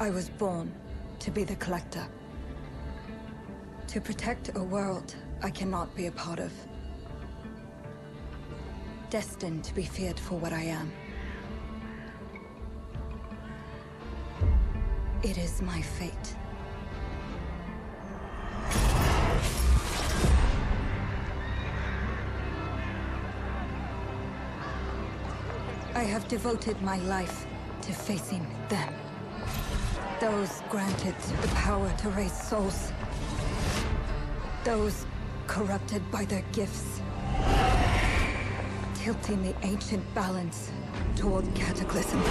I was born to be the collector. To protect a world I cannot be a part of. Destined to be feared for what I am. It is my fate. I have devoted my life to facing them. Those granted the power to raise souls. Those corrupted by their gifts. Tilting the ancient balance toward cataclysm.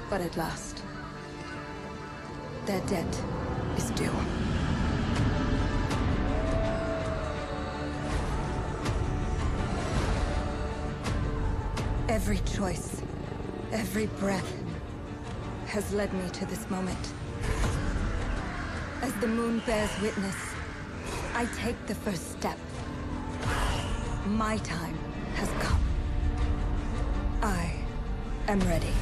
But at last, their debt is due. Every choice, every breath, has led me to this moment. As the moon bears witness, I take the first step. My time has come. I am ready.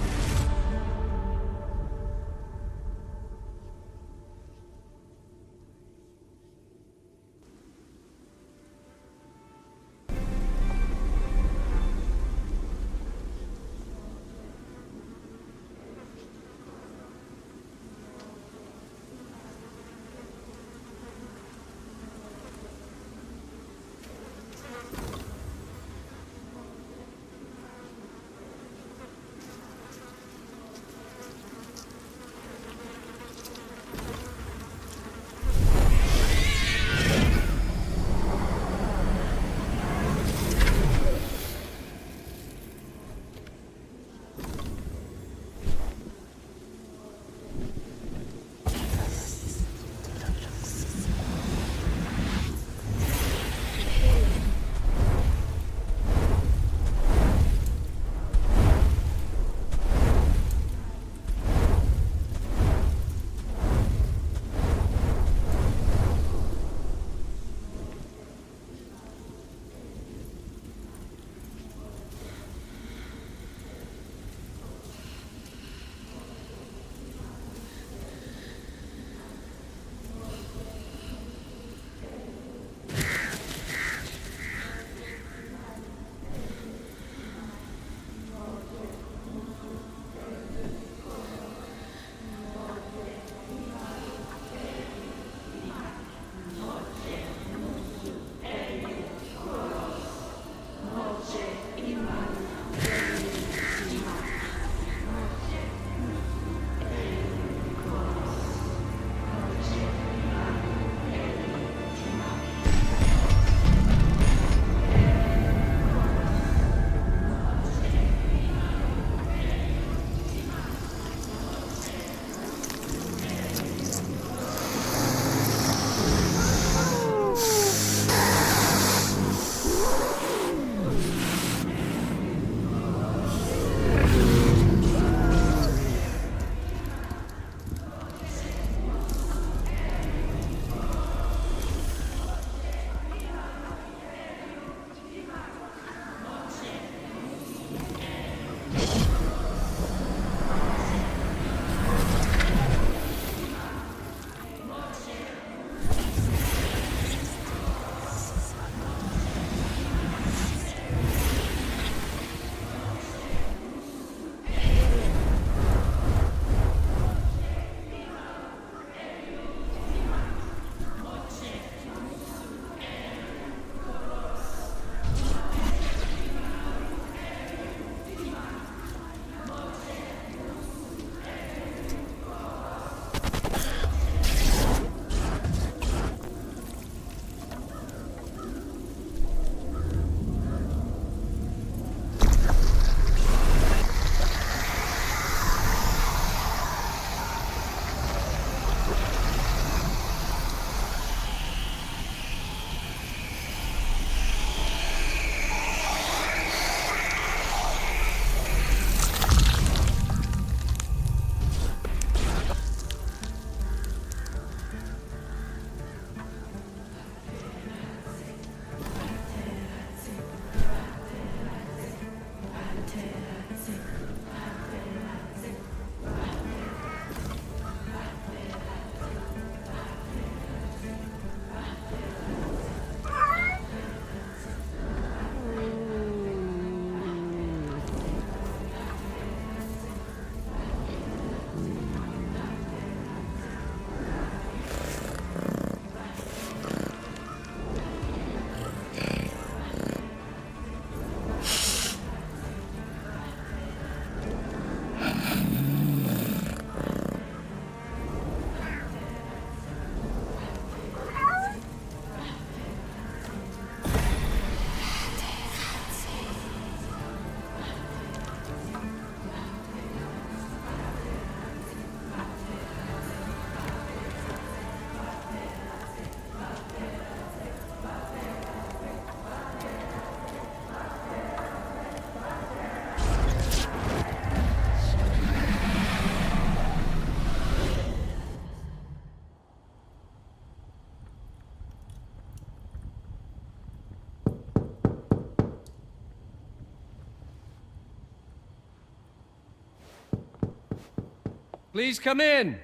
Please come in.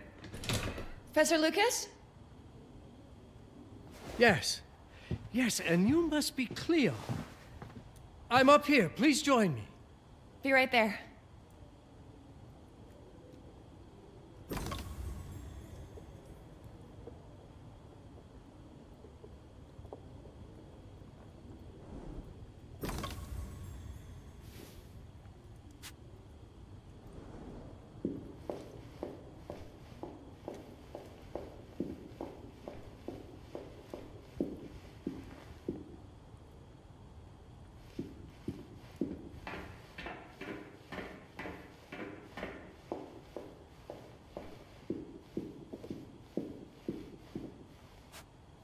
Professor Lucas? Yes. Yes, and you must be Cleo. I'm up here. Please join me. Be right there.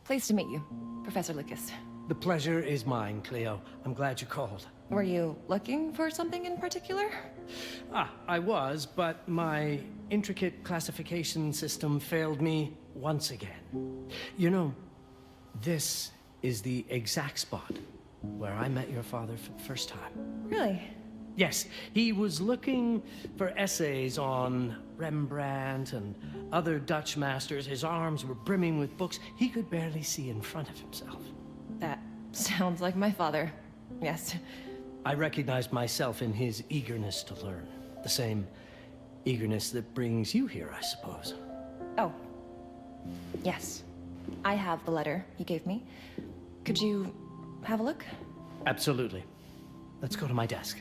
Pleased to meet you, Professor Lucas. The pleasure is mine, Cleo. I'm glad you called. Were you looking for something in particular? I was, but my intricate classification system failed me once again. You know, this is the exact spot where I met your father for the first time. Really? Yes, he was looking for essays on Rembrandt and other Dutch masters. His arms were brimming with books. He could barely see in front of himself. That sounds like my father. Yes. I recognized myself in his eagerness to learn. The same eagerness that brings you here, I suppose. Oh. Yes. I have the letter he gave me. Could you have a look? Absolutely. Let's go to my desk.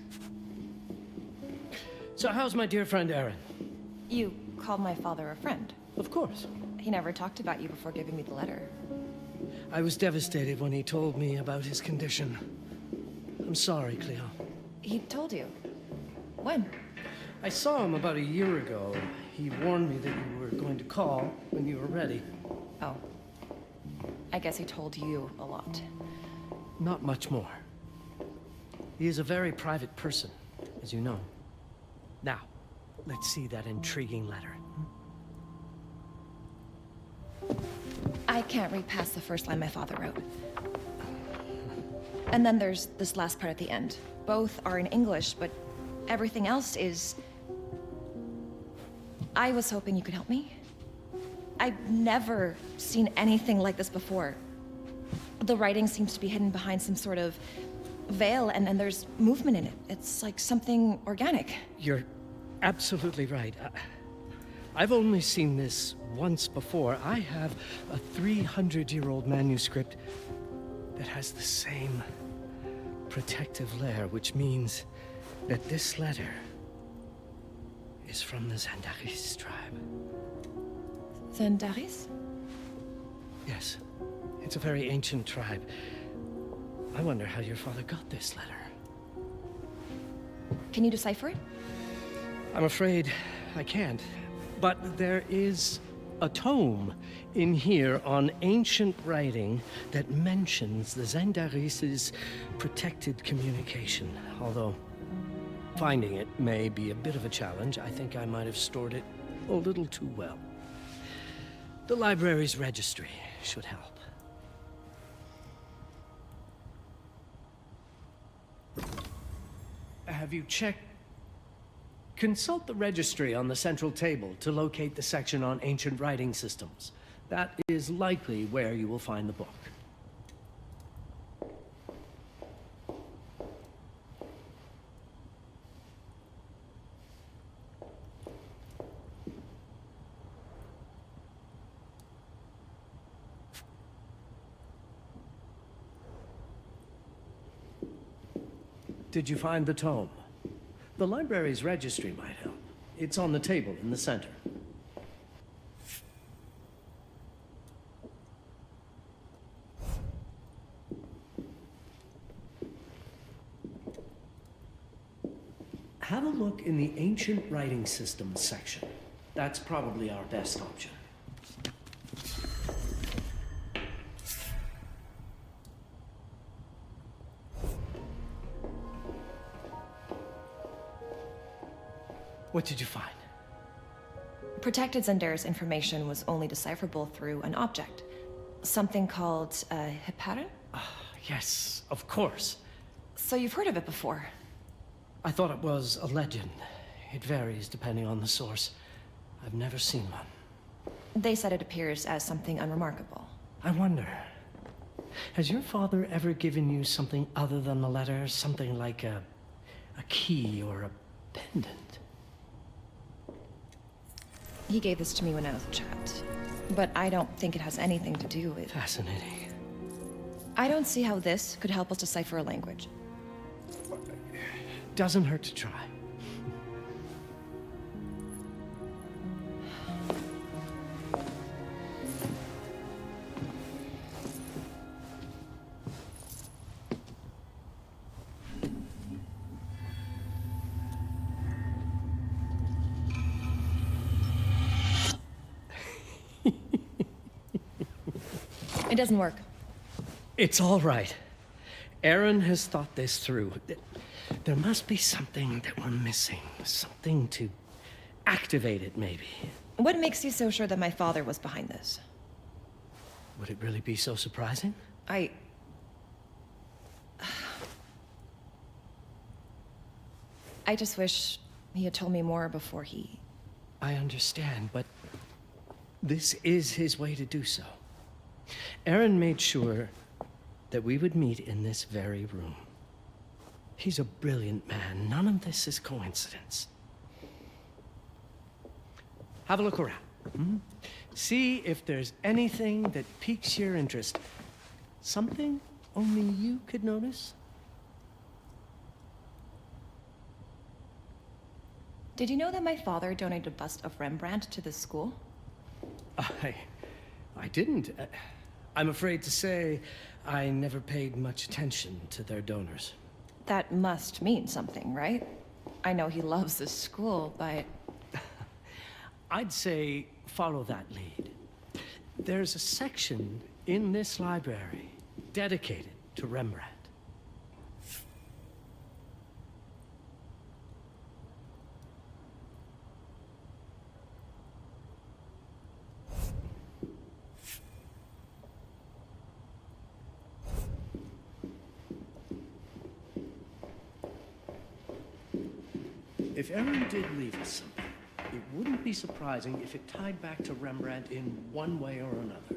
So how's my dear friend Aaron? You called my father a friend. Of course. He never talked about you before giving me the letter. I was devastated when he told me about his condition. I'm sorry, Cleo. He told you? When? I saw him about a year ago. He warned me that you were going to call when you were ready. Oh. I guess he told you a lot. Not much more. He is a very private person, as you know. Now, let's see that intriguing letter. I can't read past the first line my father wrote. And then there's this last part at the end. Both are in English, but everything else is... I was hoping you could help me. I've never seen anything like this before. The writing seems to be hidden behind some sort of veil, and there's movement in it. It's like something organic. You're absolutely right. I've only seen this once before. I have a 300-year-old manuscript that has the same protective layer, which means that this letter is from the Zandaris tribe. Zandaris? Yes. It's a very ancient tribe. I wonder how your father got this letter. Can you decipher it? I'm afraid I can't. But there is a tome in here on ancient writing that mentions the Zandaris' protected communication. Although finding it may be a bit of a challenge. I think I might have stored it a little too well. The library's registry should help. Have you checked? Consult the registry on the central table to locate the section on ancient writing systems. That is likely where you will find the book. Did you find the tome? The library's registry might help. It's on the table in the center. Have a look in the ancient writing systems section. That's probably our best option. What did you find? Protected Zandaris information was only decipherable through an object. Something called a heparin? Yes, of course. So you've heard of it before? I thought it was a legend. It varies depending on the source. I've never seen one. They said it appears as something unremarkable. I wonder, has your father ever given you something other than the letter? Something like a key or a pendant? He gave this to me when I was a child. But I don't think it has anything to do with... Fascinating. I don't see how this could help us decipher a language. Doesn't hurt to try. It doesn't work. It's all right. Aaron has thought this through. There must be something that we're missing. Something to activate it, maybe. What makes you so sure that my father was behind this? Would it really be so surprising? I just wish he had told me more before he... I understand, but this is his way to do so. Aaron made sure that we would meet in this very room. He's a brilliant man. None of this is coincidence. Have a look around. See if there's anything that piques your interest. Something only you could notice? Did you know that my father donated a bust of Rembrandt to this school? I didn't. I'm afraid to say I never paid much attention to their donors. That must mean something, right? I know he loves this school, but... I'd say follow that lead. There's a section in this library dedicated to Rembrandt. If Aaron did leave us something, it wouldn't be surprising if it tied back to Rembrandt in one way or another.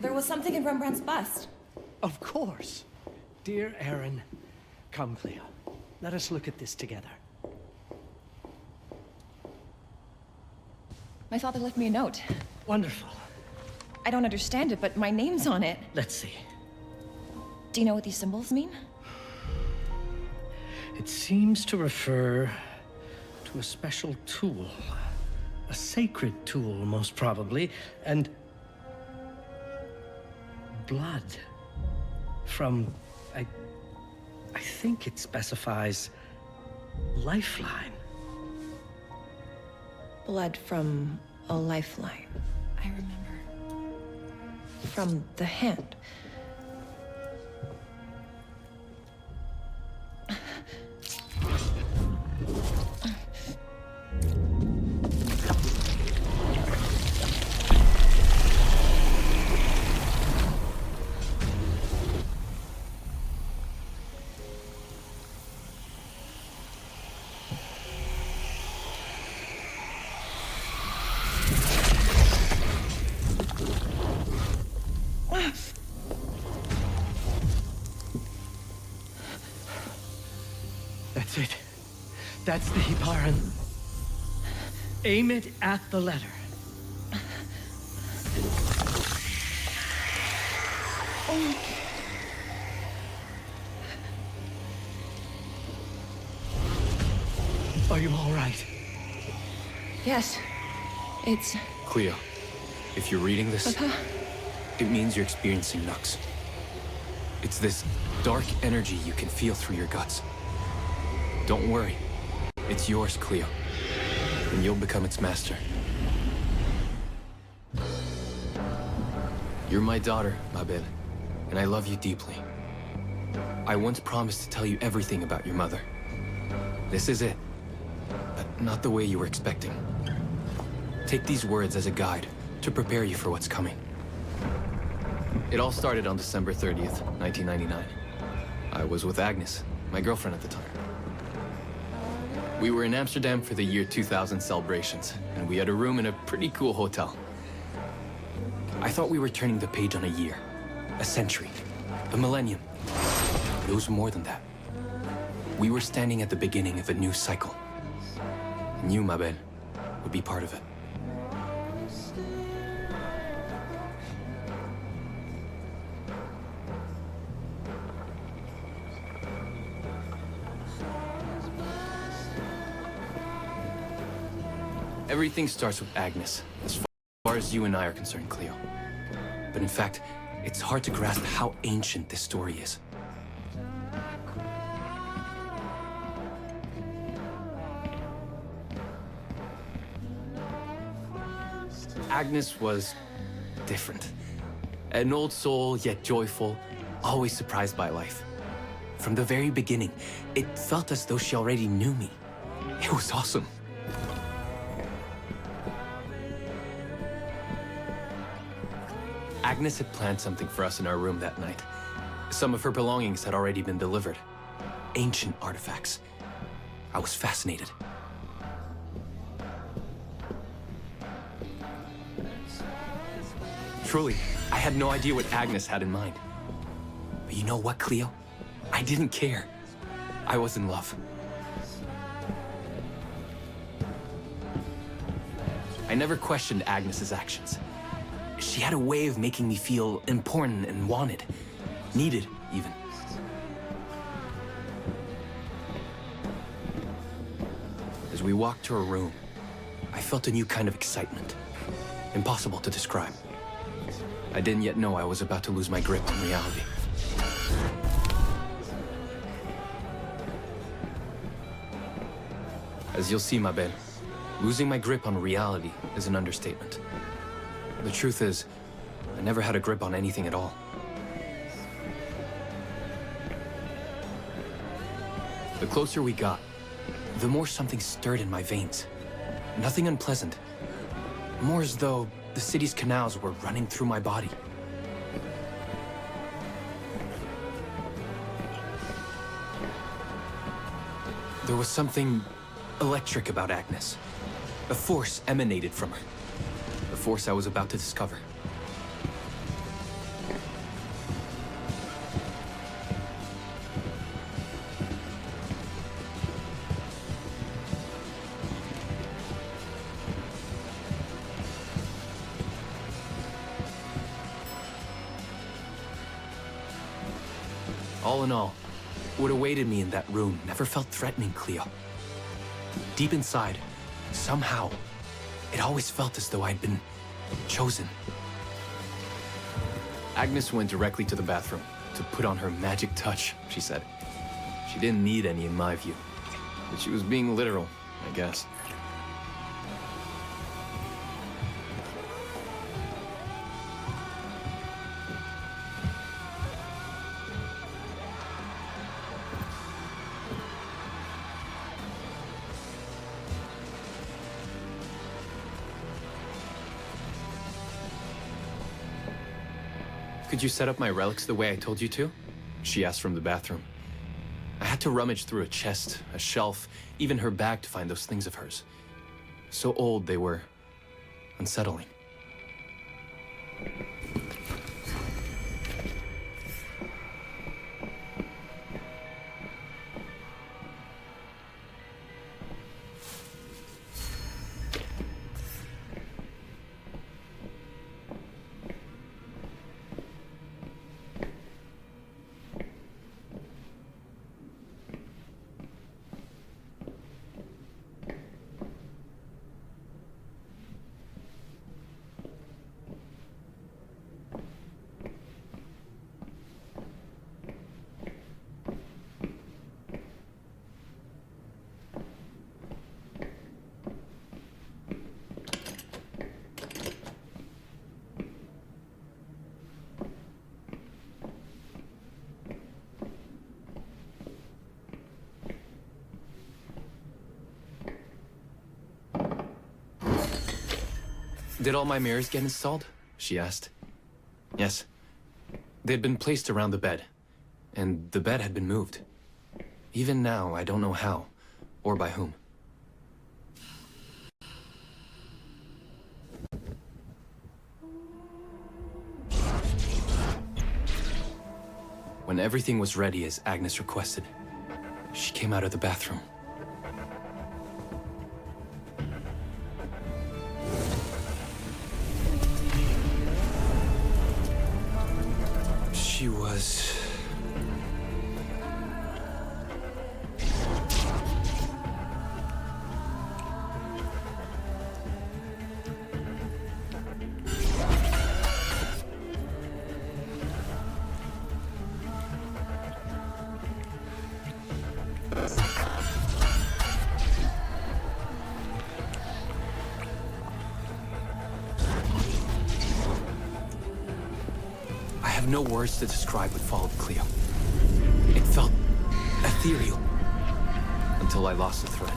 There was something in Rembrandt's bust. Of course. Dear Aaron, come, Cleo. Let us look at this together. My father left me a note. Wonderful. I don't understand it, but my name's on it. Let's see. Do you know what these symbols mean? It seems to refer to a special tool. A sacred tool, most probably, and blood from, I think it specifies lifeline. Blood from a lifeline. I remember. From the hand. That's it. That's the Hiparan. Aim it at the letter. Are you all right? Yes. It's... Cleo, If you're reading this, it means you're experiencing Nux. It's this dark energy you can feel through your guts. Don't worry. It's yours, Cleo. And you'll become its master. You're my daughter, ma belle, and I love you deeply. I once promised to tell you everything about your mother. This is it, but not the way you were expecting. Take these words as a guide to prepare you for what's coming. It all started on December 30th, 1999. I was with Agnes, my girlfriend at the time. We were in Amsterdam for the year 2000 celebrations, and we had a room in a pretty cool hotel. I thought we were turning the page on a year, a century, a millennium. But it was more than that. We were standing at the beginning of a new cycle. And you, ma belle, would be part of it. Everything starts with Agnes, as far as you and I are concerned, Cleo. But in fact, it's hard to grasp how ancient this story is. Agnes was different. An old soul, yet joyful, always surprised by life. From the very beginning, it felt as though she already knew me. It was awesome. Agnes had planned something for us in our room that night. Some of her belongings had already been delivered. Ancient artifacts. I was fascinated. Truly, I had no idea what Agnes had in mind. But you know what, Cleo? I didn't care. I was in love. I never questioned Agnes's actions. She had a way of making me feel important and wanted. Needed, even. As we walked to her room, I felt a new kind of excitement. Impossible to describe. I didn't yet know I was about to lose my grip on reality. As you'll see, ma belle, losing my grip on reality is an understatement. The truth is, I never had a grip on anything at all. The closer we got, the more something stirred in my veins. Nothing unpleasant. More as though the city's canals were running through my body. There was something electric about Agnes. A force emanated from her. The force I was about to discover. All in all, what awaited me in that room never felt threatening, Cleo. Deep inside, somehow, it always felt as though I'd been chosen. Agnes went directly to the bathroom to put on her magic touch, she said. She didn't need any in my view, but she was being literal, I guess. Could you set up my relics the way I told you to? She asked from the bathroom. I had to rummage through a chest, a shelf, even her bag to find those things of hers. So old they were unsettling. Did all my mirrors get installed? She asked. Yes. They'd been placed around the bed, and the bed had been moved. Even now, I don't know how, or by whom. When everything was ready as Agnes requested, she came out of the bathroom. She was... I have no words to describe what followed, Cleo. It felt ethereal until I lost the thread.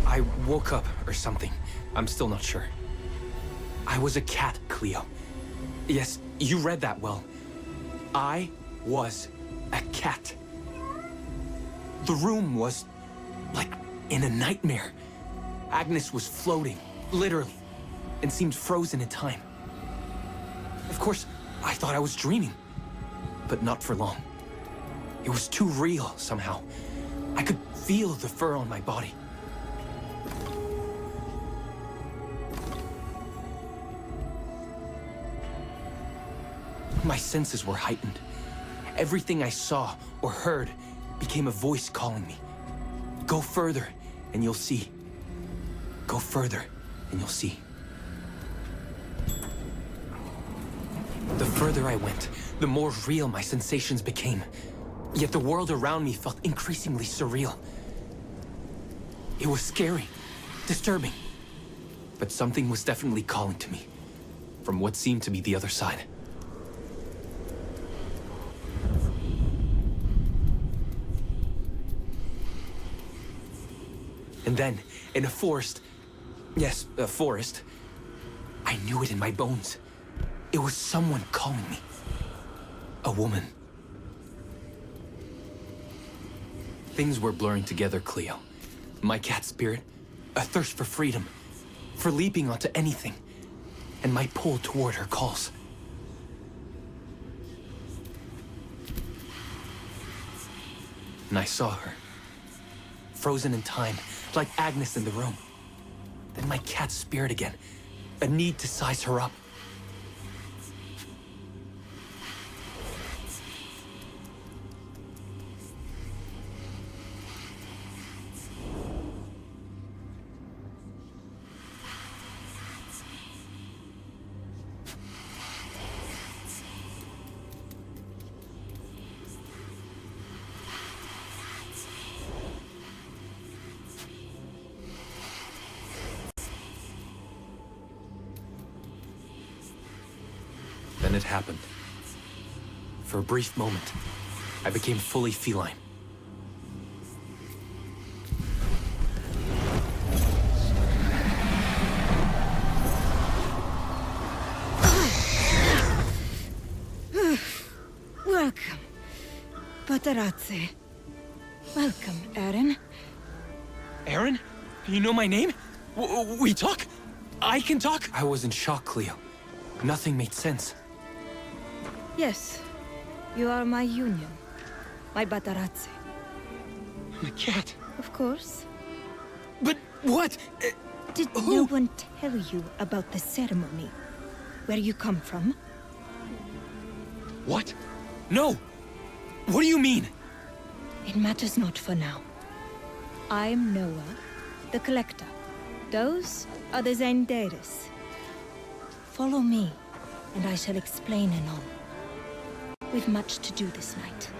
I woke up or something. I'm still not sure. I was a cat, Cleo. Yes, you read that well. I was a cat. The room was like in a nightmare. Agnes was floating, literally, and seemed frozen in time. Of course, I thought I was dreaming, but not for long. It was too real somehow. I could feel the fur on my body. My senses were heightened. Everything I saw or heard became a voice calling me. Go further, and you'll see. Go further, and you'll see. The further I went, the more real my sensations became. Yet the world around me felt increasingly surreal. It was scary, disturbing. But something was definitely calling to me, from what seemed to be the other side. And then, in a forest, yes, a forest, I knew it in my bones. It was someone calling me. A woman. Things were blurring together, Cleo. My cat spirit, a thirst for freedom, for leaping onto anything, and my pull toward her calls. And I saw her, frozen in time, like Agnes in the room. Then my cat spirit again, a need to size her up. Then it happened. For a brief moment, I became fully feline. Welcome, Paparazzi. Welcome, Aaron. Aaron? You know my name? We talk? I can talk? I was in shock, Cleo. Nothing made sense. Yes, you are my union. My Batarazze. My cat. Of course. But what? Did no one tell you about the ceremony? Where you come from? What? No! What do you mean? It matters not for now. I'm Noah, the Collector. Those are the Zendaris. Follow me, and I shall explain anon. We've much to do this night.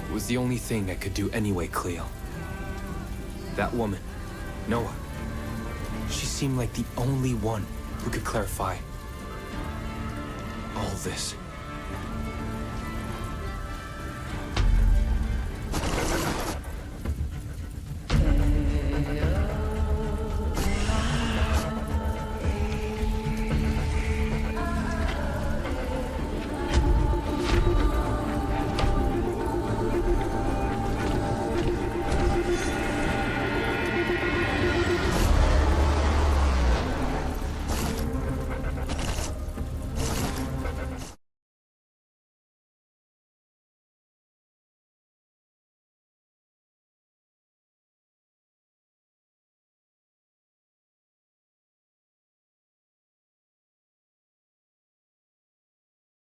It was the only thing I could do anyway, Cleo. That woman, Noah. She seemed like the only one who could clarify all this.